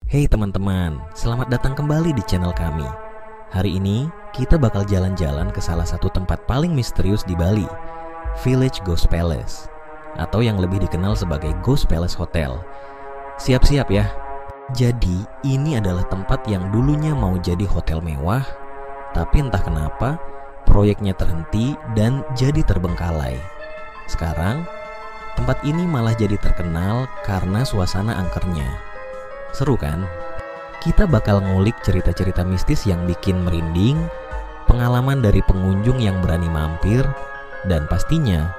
Hey teman-teman, selamat datang kembali di channel kami. Hari ini kita bakal jalan-jalan ke salah satu tempat paling misterius di Bali, Village Ghost Palace, atau yang lebih dikenal sebagai Ghost Palace Hotel. Siap-siap ya. Jadi ini adalah tempat yang dulunya mau jadi hotel mewah, tapi entah kenapa proyeknya terhenti dan jadi terbengkalai. Sekarang tempat ini malah jadi terkenal karena suasana angkernya. Seru kan? Kita bakal ngulik cerita-cerita mistis yang bikin merinding, pengalaman dari pengunjung yang berani mampir, dan pastinya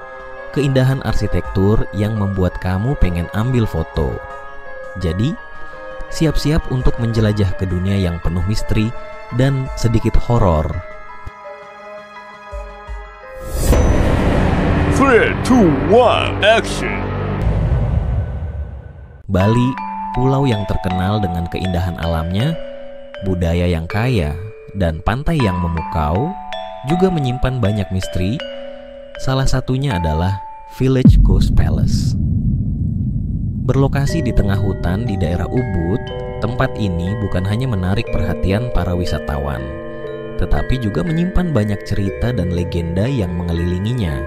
keindahan arsitektur yang membuat kamu pengen ambil foto. Jadi, siap-siap untuk menjelajah ke dunia yang penuh misteri dan sedikit horor. 3, 2, 1, action! Bali, pulau yang terkenal dengan keindahan alamnya, budaya yang kaya, dan pantai yang memukau, juga menyimpan banyak misteri. Salah satunya adalah Village Ghost Palace. Berlokasi di tengah hutan di daerah Ubud, tempat ini bukan hanya menarik perhatian para wisatawan, tetapi juga menyimpan banyak cerita dan legenda yang mengelilinginya.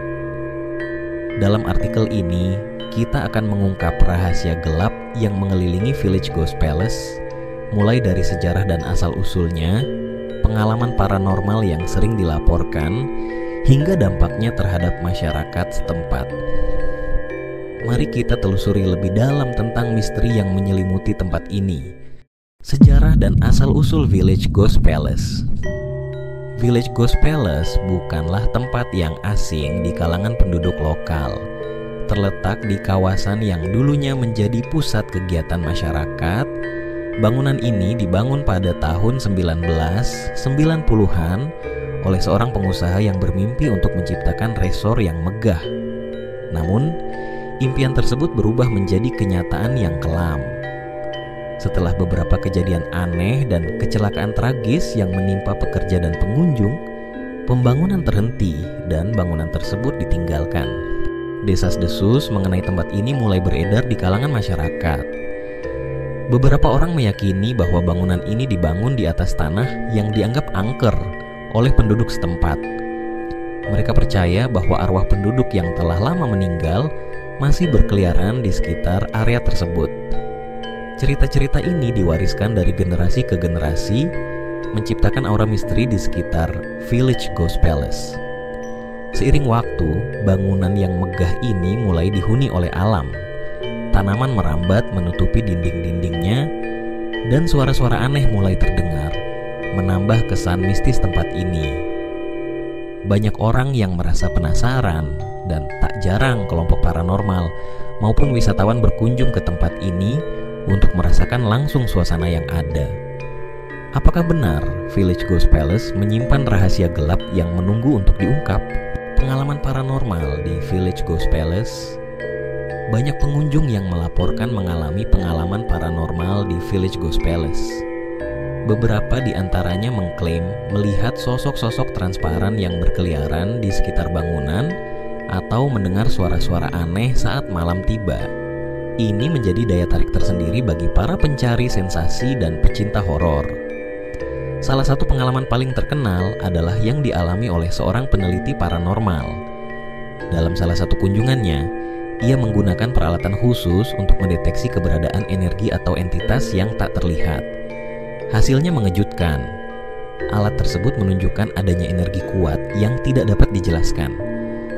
Dalam artikel ini, kita akan mengungkap rahasia gelap yang mengelilingi Village Ghost Palace, mulai dari sejarah dan asal-usulnya, pengalaman paranormal yang sering dilaporkan, hingga dampaknya terhadap masyarakat setempat. Mari kita telusuri lebih dalam tentang misteri yang menyelimuti tempat ini. Sejarah dan asal-usul Village Ghost Palace. Village Ghost Palace bukanlah tempat yang asing di kalangan penduduk lokal. Terletak di kawasan yang dulunya menjadi pusat kegiatan masyarakat. Bangunan ini dibangun pada tahun 1990-an oleh seorang pengusaha yang bermimpi untuk menciptakan resor yang megah. Namun, impian tersebut berubah menjadi kenyataan yang kelam. Setelah beberapa kejadian aneh dan kecelakaan tragis yang menimpa pekerja dan pengunjung, pembangunan terhenti dan bangunan tersebut ditinggalkan. Desas-desus mengenai tempat ini mulai beredar di kalangan masyarakat. Beberapa orang meyakini bahwa bangunan ini dibangun di atas tanah yang dianggap angker oleh penduduk setempat. Mereka percaya bahwa arwah penduduk yang telah lama meninggal masih berkeliaran di sekitar area tersebut. Cerita-cerita ini diwariskan dari generasi ke generasi, menciptakan aura misteri di sekitar Village Ghost Palace. Seiring waktu, bangunan yang megah ini mulai dihuni oleh alam. Tanaman merambat menutupi dinding-dindingnya, dan suara-suara aneh mulai terdengar, menambah kesan mistis tempat ini. Banyak orang yang merasa penasaran, dan tak jarang kelompok paranormal maupun wisatawan berkunjung ke tempat ini untuk merasakan langsung suasana yang ada. Apakah benar Village Ghost Palace menyimpan rahasia gelap yang menunggu untuk diungkap? Pengalaman paranormal di Village Ghost Palace. Banyak pengunjung yang melaporkan mengalami pengalaman paranormal di Village Ghost Palace. Beberapa di antaranya mengklaim melihat sosok-sosok transparan yang berkeliaran di sekitar bangunan atau mendengar suara-suara aneh saat malam tiba. Ini menjadi daya tarik tersendiri bagi para pencari sensasi dan pecinta horor. Salah satu pengalaman paling terkenal adalah yang dialami oleh seorang peneliti paranormal. Dalam salah satu kunjungannya, ia menggunakan peralatan khusus untuk mendeteksi keberadaan energi atau entitas yang tak terlihat. Hasilnya mengejutkan. Alat tersebut menunjukkan adanya energi kuat yang tidak dapat dijelaskan.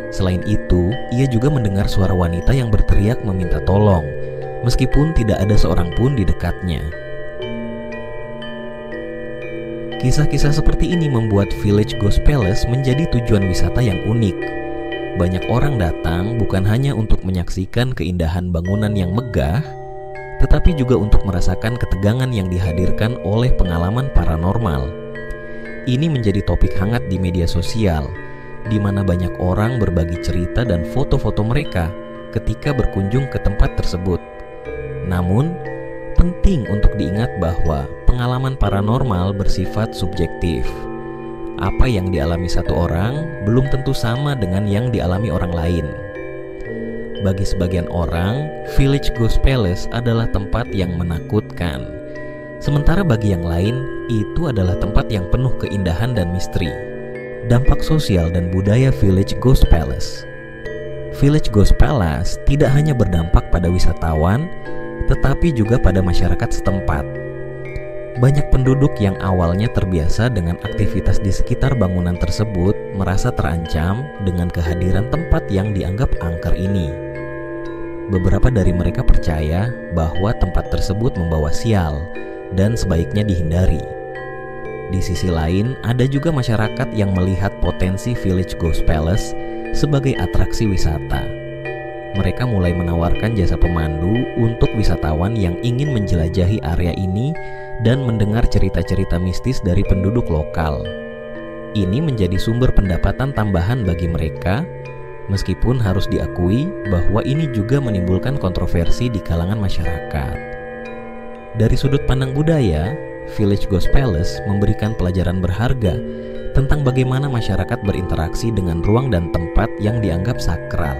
Selain itu, ia juga mendengar suara wanita yang berteriak meminta tolong, meskipun tidak ada seorang pun di dekatnya. Kisah-kisah seperti ini membuat Village Ghost Palace menjadi tujuan wisata yang unik. Banyak orang datang bukan hanya untuk menyaksikan keindahan bangunan yang megah, tetapi juga untuk merasakan ketegangan yang dihadirkan oleh pengalaman paranormal. Ini menjadi topik hangat di media sosial, di mana banyak orang berbagi cerita dan foto-foto mereka ketika berkunjung ke tempat tersebut. Namun, penting untuk diingat bahwa pengalaman paranormal bersifat subjektif. Apa yang dialami satu orang belum tentu sama dengan yang dialami orang lain. Bagi sebagian orang, Village Ghost Palace adalah tempat yang menakutkan. Sementara bagi yang lain, itu adalah tempat yang penuh keindahan dan misteri. Dampak sosial dan budaya Village Ghost Palace. Village Ghost Palace tidak hanya berdampak pada wisatawan, tetapi juga pada masyarakat setempat. Banyak penduduk yang awalnya terbiasa dengan aktivitas di sekitar bangunan tersebut merasa terancam dengan kehadiran tempat yang dianggap angker ini. Beberapa dari mereka percaya bahwa tempat tersebut membawa sial dan sebaiknya dihindari. Di sisi lain, ada juga masyarakat yang melihat potensi Village Ghost Palace sebagai atraksi wisata. Mereka mulai menawarkan jasa pemandu untuk wisatawan yang ingin menjelajahi area ini dan mendengar cerita-cerita mistis dari penduduk lokal. Ini menjadi sumber pendapatan tambahan bagi mereka, meskipun harus diakui bahwa ini juga menimbulkan kontroversi di kalangan masyarakat. Dari sudut pandang budaya, Village Ghost Palace memberikan pelajaran berharga tentang bagaimana masyarakat berinteraksi dengan ruang dan tempat yang dianggap sakral.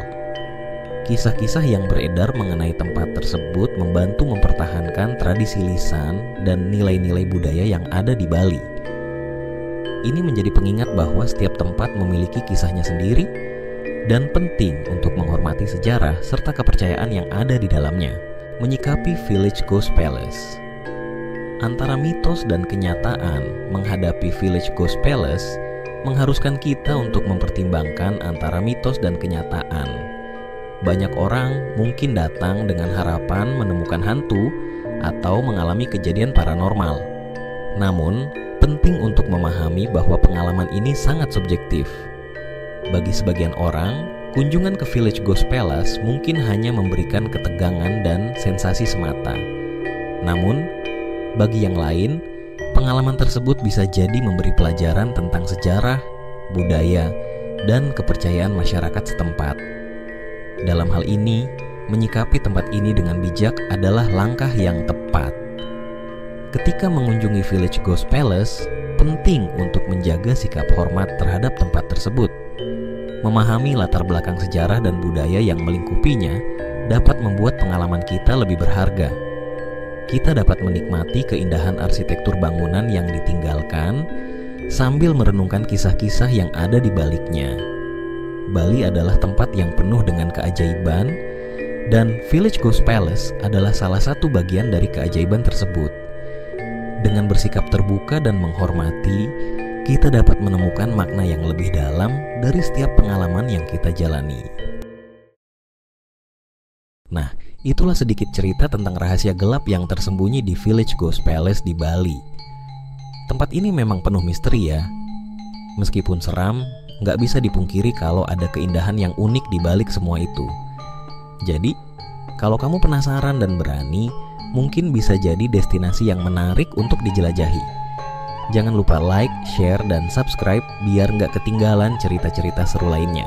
Kisah-kisah yang beredar mengenai tempat tersebut membantu mempertahankan tradisi lisan dan nilai-nilai budaya yang ada di Bali. Ini menjadi pengingat bahwa setiap tempat memiliki kisahnya sendiri dan penting untuk menghormati sejarah serta kepercayaan yang ada di dalamnya. Menyikapi Village Ghost Palace. Antara mitos dan kenyataan menghadapi Village Ghost Palace mengharuskan kita untuk mempertimbangkan antara mitos dan kenyataan. Banyak orang mungkin datang dengan harapan menemukan hantu atau mengalami kejadian paranormal. Namun, penting untuk memahami bahwa pengalaman ini sangat subjektif. Bagi sebagian orang, kunjungan ke Village Ghost Palace mungkin hanya memberikan ketegangan dan sensasi semata. Namun, bagi yang lain, pengalaman tersebut bisa jadi memberi pelajaran tentang sejarah, budaya, dan kepercayaan masyarakat setempat. Dalam hal ini, menyikapi tempat ini dengan bijak adalah langkah yang tepat. Ketika mengunjungi Village Ghost Palace, penting untuk menjaga sikap hormat terhadap tempat tersebut. Memahami latar belakang sejarah dan budaya yang melingkupinya dapat membuat pengalaman kita lebih berharga. Kita dapat menikmati keindahan arsitektur bangunan yang ditinggalkan sambil merenungkan kisah-kisah yang ada di baliknya. Bali adalah tempat yang penuh dengan keajaiban, dan Village Ghost Palace adalah salah satu bagian dari keajaiban tersebut. Dengan bersikap terbuka dan menghormati, kita dapat menemukan makna yang lebih dalam dari setiap pengalaman yang kita jalani. Nah, itulah sedikit cerita tentang rahasia gelap yang tersembunyi di Village Ghost Palace di Bali. Tempat ini memang penuh misteri ya. Meskipun seram, nggak bisa dipungkiri kalau ada keindahan yang unik di balik semua itu. Jadi, kalau kamu penasaran dan berani, mungkin bisa jadi destinasi yang menarik untuk dijelajahi. Jangan lupa like, share, dan subscribe biar nggak ketinggalan cerita-cerita seru lainnya.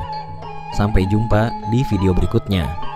Sampai jumpa di video berikutnya.